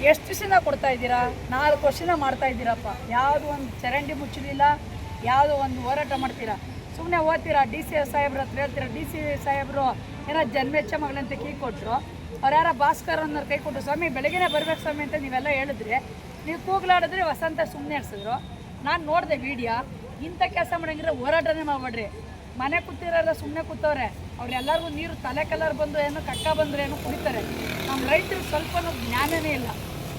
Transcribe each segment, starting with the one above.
ಎಷ್ಟು ದಿವಸದಿಂದ ಕೊಡ್ತಾ ಇದ್ದೀರಾ? 4 ವರ್ಷದಿಂದ ಮಾಡ್ತಾ ಇದ್ದೀರಪ್ಪ. ಯಾವುದೋ ಒಂದು ಚರಂಡಿ ಮುಚ್ಚಲಿಲ್ಲ, ಯಾವುದೋ ಒಂದು ಹೋರಾಟ ಮಾಡ್ತೀರಾ. ಸುಮ್ಮನೆ ಓದ್ತೀರಾ, ಡಿ ಸಿ ಸಾಹೇಬ್ರ ಹತ್ರ ಹೇಳ್ತೀರಾ. ಡಿ ಸಿ ಸಾಹೇಬರು ಏನೋ ಜನ್ಮೆಚ್ಚ ಮಗಳಂತ ಕೈ ಕೊಟ್ಟರು. ಅವ್ರು ಯಾರೋ ಭಾಸ್ಕರ್ ಅನ್ನೋರು ಕೈ ಕೊಟ್ಟರು. ಸ್ವಾಮಿ ಬೆಳಗ್ಗೆನೇ ಬರ್ಬೇಕು ಸ್ವಾಮಿ ಅಂತ ನೀವೆಲ್ಲ ಹೇಳಿದ್ರೆ, ನೀವು ಕೂಗ್ಲಾಡಿದ್ರೆ ವಸಂತ ಸುಮ್ಮನೆ ಇಡ್ಸಿದ್ರು. ನಾನು ನೋಡಿದೆ ವಿಡಿಯೋ. ಇಂಥ ಕೆಲಸ ಮಾಡೋಂಗಿದ್ರೆ ಹೋರಾಟನೇ ಮಾಡಬೇಡ್ರಿ. ಮನೆ ಕೂತಿರೋಲ್ಲ, ಸುಮ್ಮನೆ ಕೂತವ್ರೆ. ಅವ್ರೆಲ್ಲರಿಗೂ ನೀರು ತಲೆ ಕಲರ್ ಬಂದು ಏನೋ ಕಕ್ಕ ಬಂದರೆ ಏನೋ ಕುಡಿತಾರೆ. ನಮ್ಮ ರೈತರಿಗೆ ಸ್ವಲ್ಪ ಜ್ಞಾನನೇ ಇಲ್ಲ.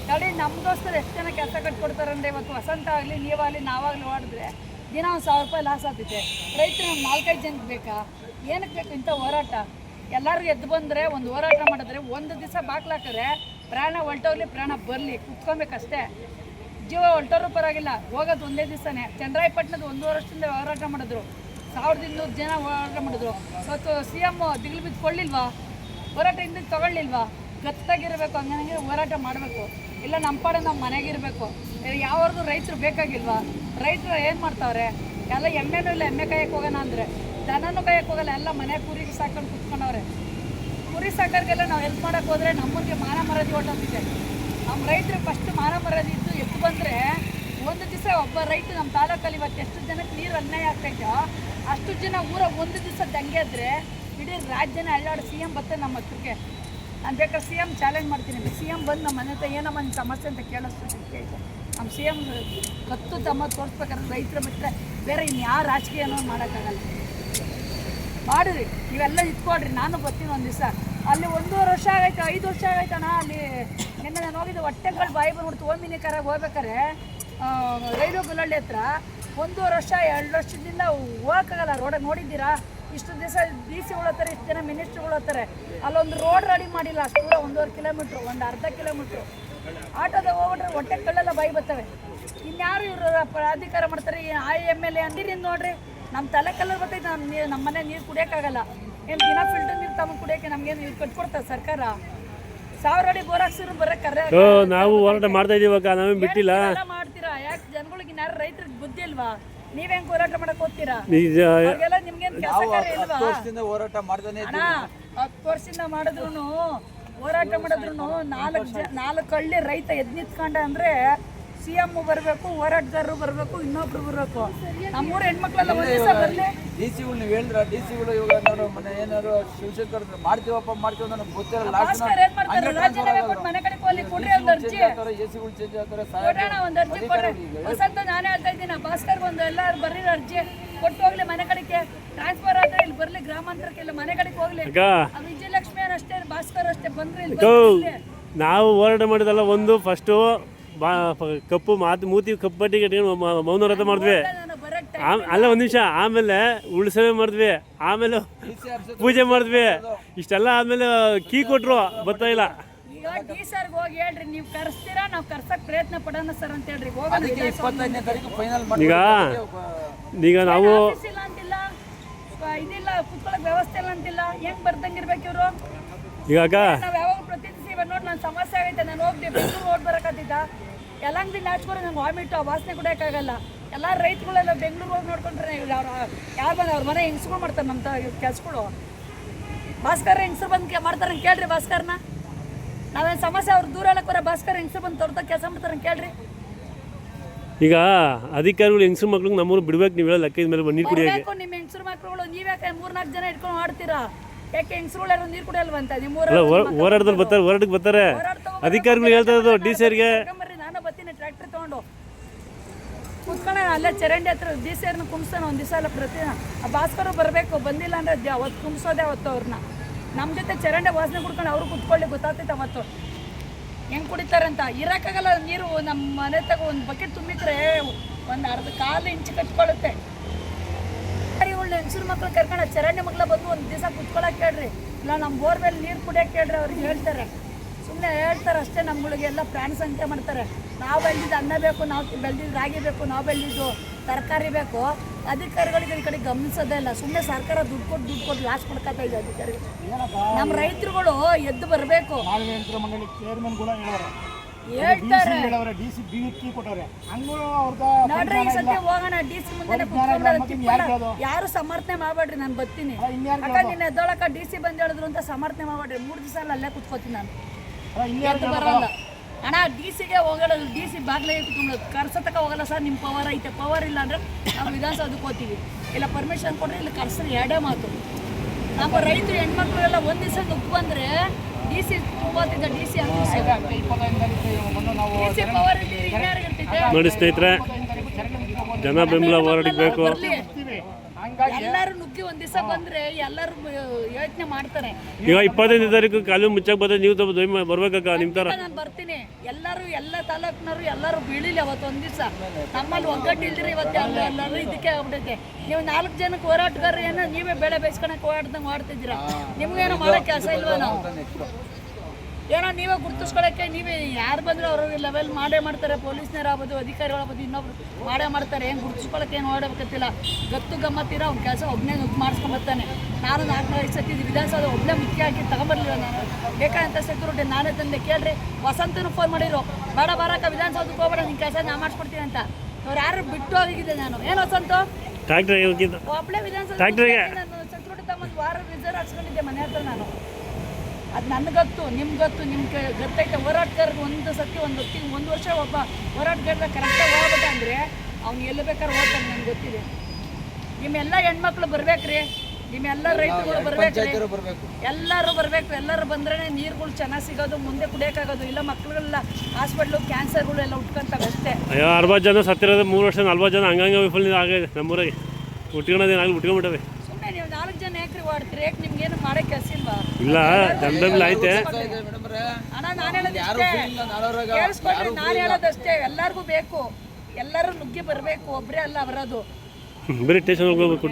ನೋಡಿ, ನಮ್ಮಗೋಸ್ಕರ ಎಷ್ಟು ಜನ ಕೆಲಸ ಕಟ್ಕೊಡ್ತಾರೆ ಅಂದರೆ, ಇವತ್ತು ವಸಂತ ಆಗಲಿ, ನೀವಾಗಲಿ, ನಾವಾಗಲಿ ಓಡಿದ್ರೆ ದಿನ 1000 ರೂಪಾಯಿ ಲಾಸ್ ಆಗ್ತೈತೆ. ರೈತರು 4-5 ಜನಕ್ಕೆ ಬೇಕಾ? ಏನಕ್ಕೆ ಬೇಕು ಇಂಥ ಹೋರಾಟ? ಎಲ್ಲರೂ ಎದ್ದು ಬಂದರೆ ಒಂದು ಹೋರಾಟ ಮಾಡಿದ್ರೆ ಒಂದು ದಿವಸ ಬಾಕ್ಲಾಕರೆ ಪ್ರಾಣ ಹೊಲ್ಟೋಗ್ಲಿ, ಪ್ರಾಣ ಬರಲಿ, ಕುತ್ಕೊಬೇಕಷ್ಟೇ. ಜೀವ ಹೊಲ್ಟೋರು ಪರವಾಗಿಲ್ಲ, ಹೋಗೋದು ಒಂದೇ ದಿವಸನೇ. ಚಂದ್ರಾಯಪಟ್ಟಣದ 1 ವರ್ಷದಿಂದ ಹೋರಾಟ ಮಾಡಿದ್ರು. 1200 ಜನ ಹೋರಾಟ ಮಾಡಿದ್ರು. ಇವತ್ತು CM ದಿಗಿಲು ಬಿದ್ದು ಕೊಳ್ಳಿಲ್ವಾ? ಹೋರಾಟ ಹಿಂದಕ್ಕೆ ತಗೊಳ್ಳಿಲ್ವಾ? ಗತ್ತಾಗಿರಬೇಕು. ಹಂಗೆ ಹೋರಾಟ ಮಾಡಬೇಕು. ಇಲ್ಲ ನಮ್ಮ ಪಾಡೆ ನಮ್ಮ ಮನೆಗಿರಬೇಕು. ಯಾವ್ದು ರೈತರು ಬೇಕಾಗಿಲ್ವಾ? ರೈತರು ಏನು ಮಾಡ್ತಾವ್ರೆ? ಎಲ್ಲ ಎಮ್ಮೆನೂ ಇಲ್ಲ, ಎಮ್ಮೆ ಕಾಯಕ್ಕೆ ಹೋಗೋಣ ಅಂದರೆ ದನನೂ ಕಾಯಕ್ಕೆ ಹೋಗಲ್ಲ. ಎಲ್ಲ ಮನೆ ಕುರಿಗೆ ಸಾಕೊಂಡು ಕುತ್ಕೊಂಡವ್ರೆ. ಕುರಿ ಸಾಕೋರಿಗೆಲ್ಲ ನಾವು ಹೆಲ್ಪ್ ಮಾಡೋಕ್ಕೆ ಹೋದರೆ ನಮ್ಮಂಗೆ ಮಾನ ಮರ್ಯಾದೆ ಹೊಟ್ಟೋಗ್ತಿದೆ. ನಮ್ಮ ರೈತರಿಗೆ ಫಸ್ಟ್ ಮಾನ ಮರ್ಯಾದೆ ಇದ್ದು ಎದ್ದು ಬಂದರೆ ಒಂದು ದಿವಸ ಒಬ್ಬ ರೈತ ನಮ್ಮ ತಾಲೂಕಲ್ಲಿ ಇವತ್ತು ಎಷ್ಟು ಜನಕ್ಕೆ ನೀರು ಅನ್ಯಾಯ ಆಗ್ತಾಯಿದ್ದೋ ಅಷ್ಟು ಜನ ಊರ ಒಂದು ದಿವಸ ದಂಗೆ ಇದ್ದರೆ ಇಡೀ ರಾಜ್ಯನೇ ಅಳ್ಳಾಡು. CM ಬರ್ತಾರೆ ನಮ್ಮ ಹತ್ರಕ್ಕೆ. ನಾನು ಬೇಕಾದ್ರೆ CM ಚಾಲೆಂಜ್ ಮಾಡ್ತೀನಿ. CM ಬಂದು ನಮ್ಮ ಮನೆ ಹತ್ರ ಏನಮ್ಮ ನಿಮ್ಮ ಸಮಸ್ಯೆ ಅಂತ ಕೇಳಿಸ್ತೀನಿ. ನಮ್ಮ CM ಕತ್ತು ತಮ್ಮ ತೋರಿಸ್ಬೇಕಾದ್ರೆ ರೈತರ ಬಿಟ್ಟರೆ ಬೇರೆ ಇನ್ಯಾರು ರಾಜಕೀಯನೂ ಮಾಡೋಕ್ಕಾಗಲ್ಲ. ಮಾಡಿರಿ, ನೀವೆಲ್ಲ ಇಟ್ಕೊಡ್ರಿ. ನಾನು ಬರ್ತೀನಿ ಒಂದು ದಿವಸ. ಅಲ್ಲಿ 1.5 ವರ್ಷ ಆಗೈತೆ, 5 ವರ್ಷ ಆಗೈತಣ್ಣ. ಅಲ್ಲಿ ನಿನ್ನೆ ನಾನು ಹೋಗಿದ್ದೆ, ಹೊಟ್ಟೆಗಳು ಬಾಯಿ ಬಂದ್ಬಿಡ್ತು. ಓಮಿನಿ ಕಾರಾಗ ಹೋಗ್ಬೇಕಾರೆ ರೈಲು ಗುಲಳ್ಳಿ ಹತ್ರ 1.5 ವರ್ಷ 2 ವರ್ಷದಿಂದ ಹೋಗೋಕ್ಕಾಗಲ್ಲ. ರೋಡಾಗ ನೋಡಿದ್ದೀರಾ? ಇಷ್ಟು ದಿವಸ DC ಹೋಗ್ತಾರೆ, ಇಷ್ಟು ಜನ ಮಿನಿಸ್ಟ್ರುಗಳು ಹೋಗ್ತಾರೆ. ಅಲ್ಲೊಂದು ರೋಡ್ ರೆಡಿ ಮಾಡಿಲ್ಲ. ಅಷ್ಟು ದೂರ 1.5 ಕಿಲೋಮೀಟ್ರು, ಒಂದು ಅರ್ಧ ಕಿಲೋಮೀಟ್ರು ಆಟೋದಾಗ ಹೋಗ್ಬಿಟ್ರೆ ಹೊಟ್ಟೆ ಕಳ್ಳೆಲ್ಲ ಬಾಯಿ ಬರ್ತವೆ. ಇನ್ಯಾರು ಇವರು ಅಧಿಕಾರ ಮಾಡ್ತಾರೆ? MLA ಅಂದಿರಿ ನೋಡ್ರಿ. ನಮ್ಮ ತಲೆ ಕಲ್ಲರ್ ಬರ್ತೈತೆ. ನಮ್ಮ ಮನೆ ನೀರು ಕುಡಿಯೋಕ್ಕಾಗಲ್ಲ. ಏನು ದಿನ ಫಿಲ್ಟರ್ ನೀರು ತಗೊಂಡು ಕುಡಿಯೋಕ್ಕೆ ನಮ್ಗೇನು ನೀರು ಕಟ್ಕೊಡ್ತಾರೆ ಸರ್ಕಾರ? 1000 ಅಡಿ ಬೋರ್ ಹಾಕ್ಸಿದ್ರು ಬರೋಕ್ಕಾರೆ. ನಾವು ಹೋರಾಟ ಮಾಡ್ತಾ ಇದೀವಾಗ, ನಾವೇನು ಬಿಟ್ಟಿಲ್ಲ. ಮಾಡ್ತೀರಾ? ಯಾಕೆ ಜನಗಳಿಗೆ ಇನ್ಯಾರು ರೈತರಿಗೆ ಬುದ್ಧಿ ಇಲ್ವಾ? ನೀವ್ ಹೆಂಗ್ ಹೋರಾಟ ಮಾಡಕ್ ಹೋಗ್ತೀರಾ? ನಿಮ್ಗೇನ್ ಕೆಲಸ ಕಾರ್ಯ ಇಲ್ವಾ? 10 ವರ್ಷದಿಂದ ಹೋರಾಟ ಮಾಡ್ತಾನೆ ಇದ್ದೀವಿ. 10 ವರ್ಷದಿಂದ ಮಾಡಿದ್ರು ಹೋರಾಟ ಮಾಡಿದ್ರು 4 ಹಳ್ಳಿ ರೈತ ಎದ್ ನಿಂತ್ಕೊಂಡ ಅಂದ್ರೆ CM ಬರಬೇಕು, ಹೋರಾಟಗಾರರು ಬರಬೇಕು, ಇನ್ನೊಬ್ರು ಬರಬೇಕು. ನಮ್ಮೂರ ಹೆಣ್ಮಕ್ಳೆಲ್ಲ ಒಂದ್ ದಿವಸ ಬರ್ಲಿ. DC ನೀವು ಹೇಳಿದ್ರ DC ಇವಾಗ ಏನಾದ್ರು ಮನೆ ಏನಾದ್ರು ಶಿವಶಂಕರ್ ಮಾಡ್ತೀವಪ್ಪ ಮಾಡ್ತೀವಿ ನನಗೆ ಗೊತ್ತಿರಲ್ಲ. ಭಾಸ್ಕರ್ ಏನ್ ಮಾಡ್ತಾರೆ? ರಾಜೀನಾಮೆ ಕೊಟ್ಟು ಮನೆ ಕಡೆ ಹೋಗ್ಲಿ, ಕೊಡ್ರಿ ಒಂದು ಅರ್ಜಿ. AC ಚೇಂಜ್ ಆಗ್ತಾರೆ. ಕೊಡೋಣ ಒಂದು ಅರ್ಜಿ ಕೊಡ್ರಿ. ವಸಂತ ನಾನೇ ಹೇಳ್ತಾ ಇದ್ದೀನಿ, ಭಾಸ್ಕರ್ ಒಂದು ಎಲ್ಲಾರು ಬರ್ರಿ ಅರ್ಜಿ ಕೊಟ್ಟು ಹೋಗ್ಲಿ ಮನೆ ಕಡೆಗೆ. ಟ್ರಾನ್ಸ್ಫರ್ ಆದ್ರೆ ಇಲ್ಲಿ ಬರ್ಲಿ, ಗ್ರಾಮಾಂತರಕ್ಕೆ ಇಲ್ಲ ಮನೆ ಕಡೆಗೆ ಹೋಗ್ಲಿ. ವಿಜಯಲಕ್ಷ್ಮಿ ಅಷ್ಟೇ, ಭಾಸ್ಕರ್ ಅಷ್ಟೇ ಬಂದ್ರೆ ನಾವು ಹೋರಾಟ ಮಾಡಿದಲ್ಲ. ಒಂದು ಫಸ್ಟು ಕಪ್ಪು ಮೂತಿ ಕಪ್ಪು ಬಟ್ಟೆ ಕಟ್ಕೊಂಡು ಮೌನ ವ್ರತ ಮಾಡಿದ್ವಿ. ಅಲ್ಲ ಒಂದು ನಿಮಿಷ, ಆಮೇಲೆ ಉಳಿಸೇವೆ ಮಾಡಿದ್ವಿ, ಆಮೇಲೆ ಪೂಜೆ ಮಾಡಿದ್ವಿ. ಇಷ್ಟೆಲ್ಲ ಆಮೇಲೆ ಕೀ ಕೊಟ್ರು, ಬರ್ತಾ ಇಲ್ಲ. ಈಗ ಡಿ ಸರ್ಗೆ ಹೋಗಿ ಹೇಳ್ರಿ, ನೀವು ಕರ್ಸ್ತೀರಾ, ನಾವು ಕರ್ಸಕ್ ಪ್ರಯತ್ನ ಪಡೋಣ ಸರ್ ಅಂತ ಹೇಳ್ರಿ. ಈಗ ನಾವು ಇಲ್ಲ ಅಂತಿಲ್ಲ, ಇದಿಲ್ಲ, ಕುತ್ಕೊಳ್ಳೋಕೆ ವ್ಯವಸ್ಥೆ ಇಲ್ಲ ಅಂತಿಲ್ಲ. ಹೆಂಗ್ ಬರ್ದಂಗಿರ್ಬೇಕು ಇವರು? ಈಗ ನಾವು ಯಾವಾಗ ಪ್ರತಿನಿಧಿಸಿ ನೋಡಿ ನನ್ನ ಸಮಸ್ಯೆ ಆಗೈತೆ, ನಾನು ಹೋಗ್ದೆ ಬೆಂಗಳೂರು ಓಡ್ ಬರಕತ್ತಿದ್ದ. ಎಲ್ಲಂಗದಿಂದ ಹಚ್ಕೊಂಡು ನಂಗೆ ವಾಮಿಟ್ಟು, ಆ ವಾಸನೆ ಕುಡಿಯೋಕ್ಕಾಗಲ್ಲ. ಎಲ್ಲ ರೈತಗಳೆಲ್ಲ ಬೆಂಗಳೂರು ಹೋಗಿ ನೋಡ್ಕೊಂಡ್ರೆ ಅವ್ರು ಯಾರು ಬಂದು ಅವ್ರ ಮನೆ ಹೆಂಗಸ್ಗಳು ಮಾಡ್ತಾರೆ ನಮ್ಮ ಕೆಲಸಗಳು. ಭಾಸ್ಕರ್ ಹೆಂಗಸರು ಬಂದು ಮಾಡ್ತಾರೆ ಕೇಳ್ರಿ ಭಾಸ್ಕರ್ನ. ನಾವೇನು ಸಮಸ್ಯೆ ಅವ್ರು ದೂರ ಹೇಳಕ್ಕೋರ ಭಾಸ್ಕರ್ ಹೆಂಗಸರು ಬಂದು ತೋರ್ತ ಕೆಲಸ ಮಾಡ್ತಾರೆ ಕೇಳ್ರಿ. ಈಗ ಅಧಿಕಾರಿಗಳು ಹೆಂಗಸರು ಮಕ್ಳಿಗೆ ನಮ್ಮೂರು ಬಿಡ್ಬೇಕು. ನೀವೆಲ್ಲ ಲೆಕ್ಕದ ಮೇಲೆ ನೀರು ಕುಡಿಯೋಕೆ ನಿಮ್ಮ ಹೆಂಗಸರು ಮಕ್ಕಳುಗಳು ನೀವ್ಯಾಕೆ 3-4 ಜನ ಇಟ್ಕೊಂಡು ಆಡ್ತೀರಾ? ಯಾಕೆ ಹೆಂಗಸರುಗಳು ಯಾರು ನೀರು ಕುಡಿಯಲ್ವಂತ? ಹೋರಾಟದಲ್ಲಿ ಬರ್ತಾರೆ, ಹೋರಾಟಕ್ಕೆ ಬರ್ತಾರೆ ಅಧಿಕಾರಿಗಳು. ಹೇಳ್ತಾ ಇರೋದು DCRಗೆ ನಾನು ಬರ್ತೀನಿ ಟ್ರ್ಯಾಕ್ಟರ್ ತೊಗೊಂಡು ಕೂತ್ಕೊಳ್ಳೋಣ ಅಲ್ಲೇ ಚರಂಡಿ ಹತ್ರ. DCRನ ಕುಂಬಿಸ್ತಾನೆ ಒಂದು ದಿವಸ ಎಲ್ಲ ಪ್ರತಿದಿನ. ಆ ಭಾಸ್ಕರು ಬರಬೇಕು, ಬಂದಿಲ್ಲ ಅಂದ್ರೆ ಅವತ್ತು ಕುಂಬಿಸೋದೆ. ಅವತ್ತು ಅವ್ರನ್ನ ನಮ್ಮ ಜೊತೆ ಚರಂಡಿ ವಾಸನೆ ಕುಡ್ಕೊಂಡು ಅವರು ಕುತ್ಕೊಳ್ಳಿ, ಗೊತ್ತಾಗ್ತೈತೆ ಅವತ್ತು ಹೆಂಗೆ ಕುಡಿತಾರೆ ಅಂತ. ಇರೋಕ್ಕಾಗಲ್ಲ ನೀರು. ನಮ್ಮ ಮನೆ ತಗೋ ಒಂದು ಬಕೆಟ್ ತುಂಬಿದ್ರೆ ಒಂದು ಅರ್ಧ ಕಾಲು ಇಂಚು ಕಟ್ಕೊಳ್ಳುತ್ತೆ. ಹೆಂಗಸರು ಮಕ್ಳು ಕರ್ಕೊಂಡು ಚರಂಡಿ ಮಕ್ಳ ಬಂದು ಒಂದು ದಿವಸ ಕುತ್ಕೊಳ್ಳೋಕೆ ಹೇಳ್ರಿ. ಇಲ್ಲ ನಮ್ಮ ಬೋರ್ವೆಲ್ ನೀರು ಕುಡಿಯೋಕೆ ಹೇಳ್ರಿ. ಅವ್ರಿಗೆ ಹೇಳ್ತಾರೆ, ಸುಮ್ಮನೆ ಹೇಳ್ತಾರೆ ಅಷ್ಟೇ. ನಮ್ಗಳಿಗೆಲ್ಲ ಪ್ರಾಣ ಸಂಖ್ಯೆ ಮಾಡ್ತಾರೆ. ನಾವು ಬೆಳೆದಿದ್ದು ಅನ್ನ ಬೇಕು, ನಾವು ಬೆಳೆದಿದ್ದು ರಾಗಿ ಬೇಕು, ನಾವು ಬೆಳೆದಿದ್ದು ತರಕಾರಿ ಬೇಕು. ಅಧಿಕಾರಿಗಳಿಗೆ ಈ ಕಡೆ ಗಮನಿಸೋದೇ ಇಲ್ಲ. ಸುಮ್ಮನೆ ಸರ್ಕಾರ ದುಡ್ಡು ಕೊಟ್ಟು ಲಾಸ್ ಕೊಡ್ಕೊತಾ ಇದೆ ಅಧಿಕಾರಿಗಳು. ನಮ್ಮ ರೈತರುಗಳು ಎದ್ದು ಬರಬೇಕು. ಹೇಳ್ತಾರೆ ನೋಡ್ರಿ, ಈ ಸತಿ ಹೋಗೋಣ DC ಮುಂದೆ. ಯಾರು ಸಮರ್ಥನೆ ಮಾಡ್ಬೇಡ್ರಿ, ನಾನು ಬರ್ತೀನಿ. ಅಕ್ಕ ನಿನ್ನ ಎದ್ದೊಳಕ DC ಬಂದು ಹೇಳಿದ್ರು ಅಂತ ಸಮರ್ಥನೆ ಮಾಡ್ಬೇಡ್ರಿ. 3 ದಿವಸ ಅಲ್ಲೇ ಕುತ್ಕೋತೀನಿ ನಾನು. ಎದ್ದು ಬರಲ್ಲ ಅಣ್ಣ ಡಿ ಸಿಗೆ ಹೋಗಲ್ಲ, ಡಿ ಸಿ ಬಾಗ್ಲೇ ಇಟ್ಕೊಂಡು ಕರ್ಸತಕ್ಕ ಹೋಗಲ್ಲ ಸರ್. ನಿಮ್ಮ ಪವರ್ ಐತೆ, ಪವರ್ ಇಲ್ಲ ಅಂದರೆ ನಾವು ವಿಧಾನಸೌಧಕ್ಕೆ ಹೋಗ್ತೀವಿ, ಇಲ್ಲ ಪರ್ಮಿಷನ್ ಕೊಟ್ಟರೆ ಇಲ್ಲಿ ಕರ್ಸ್ರಿ, ಎರಡೇ ಮಾತು. ನಮ್ಮ ರೈತರು ಹೆಣ್ಮಕ್ಳೆಲ್ಲ ಒಂದು ದಿವಸ ನುಗ್ಗು ಬಂದರೆ ಡಿ ಸಿ ತುಂಬೋತಿದ್ದ, ಡಿ ಸಿ ಅಂತ ಡಿ ಸಿ ಪವರ್ ಇರ್ತಿದ್ದೆ. ನೋಡಿ ಸ್ನೇಹಿತರೆ, ಜನ ಬೆಂಬಲ ಹೋರಾಟಕ್ಕೆ ಬೇಕು. ಎಲ್ಲರೂ ನುಗ್ಗಿ ಒಂದ್ ದಿವಸ ಬಂದ್ರೆ ಎಲ್ಲರೂ ಯೋಚನೆ ಮಾಡ್ತಾರೆ. ಈಗ 25ನೇ ತಾರೀಕು ಕಾಲು ಮುಚ್ಚಕ್ ಬರ್ತದೆ, ನೀವು ಬರ್ಬೇಕಕ್ಕ ನಿಮ್ಮ ತರ. ನಾನು ಬರ್ತೀನಿ, ಎಲ್ಲರೂ ಎಲ್ಲ ತಾಲೂಕಿನವರು ಎಲ್ಲರೂ ಬೀಳಿಲ್ಲ ಅವತ್ತು ಒಂದ್ ದಿವಸ. ನಮ್ಮಲ್ಲಿ ಒಗ್ಗಟ್ಟು ಇಲ್ದಿರಿ ಇವತ್ತು ಎಲ್ಲರೂ ಇದಕ್ಕೆ ಆಗ್ಬಿಟ್ಟೈತೆ. ನೀವು 4 ಜನಕ್ಕೆ ಹೋರಾಟಗಾರರು ಏನೋ ನೀವೇ ಬೆಳೆ ಬೇಯಿಸ್ಕೊಳಕ್ಕೆ ಓಡಾಡ್ದಂಗೆ ಮಾಡ್ತಿದ್ದೀರಾ. ನಿಮ್ಗೇನೋ ಮಾಡೋ ಕೆಲಸ ಇಲ್ವಾ? ನಾವು ಏನೋ ನೀವೇ ಗುರ್ತಿಸ್ಕೊಳಕ್ಕೆ ನೀವೇ ಯಾರು ಬಂದರೂ ಅವರು ಲೆವೆಲ್ ಮಾಡೇ ಮಾಡ್ತಾರೆ. ಪೊಲೀಸ್ನವರಾಗ್ಬೋದು, ಅಧಿಕಾರಿಗಳಾಗ್ಬೋದು, ಇನ್ನೊಬ್ರು ಮಾಡೇ ಮಾಡ್ತಾರೆ. ಏನು ಗುರ್ತಿಸ್ಕೊಳಕ್ಕೆ ಏನು ಓಡಬೇಕತ್ತಿಲ್ಲ. ಗತ್ತು ಗಮ್ಮತ್ತೀರ ಅವ್ನ ಕೆಲಸ ಒಬ್ಬನೇ ನುಗ್ಗಿ ಮಾಡಿಸ್ಕೊಂಬರ್ತಾನೆ. ನಾನು 4-5 ಸತಿ ವಿಧಾನಸೌಧ ಒಬ್ಬನೇ ಮುಖ್ಯ ಹಾಕಿ ತಗೊಂಬರ್ಲಿಲ್ಲ. ನಾನು ಬೇಕಾದಂಥ ಸೆಕ್ಯೂರಿಟಿ ನಾನೇ ತಂದೆ. ಕೇಳ್ರಿ, ವಸಂತನು ಫೋನ್ ಮಾಡಿರೋ, ಬೇಡ ಬರಕ್ಕ ವಿಧಾನಸೌಧಕ್ಕೆ ಹೋಗ್ಬೇಡ, ನಿನ್ನ ಕೆಲಸ ನಾ ಮಾಡಿಸ್ಕೊಡ್ತೀನಿ ಅಂತ. ಅವ್ರು ಯಾರು ಬಿಟ್ಟು ಹೋಗಿದ್ದೆ ನಾನು. ಏನು ವಸಂತ ಒಬ್ಬಳೇ ವಿಧಾನಸೌಧ ನಾನು ಸೆಕ್ಯೂರಿಟಿ ತಗೊಂಡು ವಾರ ರಿಸರ್ವ್ ಹಾಕ್ಸ್ಕೊಂಡಿದ್ದೆ ಮನೆ ಹತ್ರ ನಾನು. ಅದು ನನಗೆ ಗೊತ್ತು, ನಿಮ್ಗೆ ಗೊತ್ತು, ನಿಮ್ಗೆ ಗೊತ್ತೈತೆ. ಹೋರಾಟಗಾರರಿಗೆ ಒಂದು ಸತಿ ಒಂದು ವರ್ಷ ಒಬ್ಬ ಹೋರಾಟಗಾರ ಕರೆಕ್ಟಾಗಿ ಹೋಗ್ಬೇಕ ಅಂದರೆ ಅವ್ನು ಎಲ್ಲಿ ಬೇಕಾದ್ರೆ ಹೋಗ್ತಾನೆ, ನನಗೆ ಗೊತ್ತಿದೆ. ನಿಮ್ಮೆಲ್ಲ ಹೆಣ್ಮಕ್ಳು ಬರ್ಬೇಕ್ರಿ, ನಿಮ್ಮೆಲ್ಲ ರೈತರುಗಳು ಬರ್ಬೇಕ್ರಿ, ಎಲ್ಲರೂ ಬರಬೇಕು. ಎಲ್ಲರೂ ಬಂದ್ರೆ ನೀರುಗಳು ಚೆನ್ನಾಗಿ ಸಿಗೋದು, ಮುಂದೆ ಕುಡಿಯೋಕ್ಕಾಗೋದು. ಇಲ್ಲ ಮಕ್ಳುಗಳೆಲ್ಲ ಹಾಸ್ಪಿಟ್ಲು ಕ್ಯಾನ್ಸರ್ಗಳು ಎಲ್ಲ ಉಟ್ಕೊಂತವೆ ಅಷ್ಟೇ. ಅಯ್ಯೋ 60 ಜನ ಸತ್ತಿರೋದು 3 ವರ್ಷ, 40 ಜನ ಹಂಗಂಗೆ ವಿಫಲ ಆಗಿದೆ ನಮ್ಮೂರಾಗೆ. ಉಟ್ಕೊಳೋದೇನಾಗಲಿ ಉಟ್ಕೊಂಡ್ಬಿಟ್ಟವೆ. ಸುಮ್ಮನೆ ನೀವು 4 ಜನ ಯಾಕ್ರಿ ಓಡ್ತೀರಿ? ಯಾಕೆ ನಿಮ್ಗೇನು ಮಾಡೋ ಕೆಲಸ ಇಲ್ವಾ? ಇಲ್ಲ, ಜನಬೆಂಬಲ ಐತೆ ಅಣ್ಣ. ನಾನು ಹೇಳೋದಷ್ಟೇ, ಎಲ್ಲರಿಗೂ ಬೇಕು, ಎಲ್ಲರೂ ನುಗ್ಗಿ ಬರಬೇಕು. ಒಬ್ಬರೇ ಅಲ್ಲ ಬರೋದು. ಬರೀ ಸ್ಟೇಷನ್ ಹೋಗ್ಬೇಕು.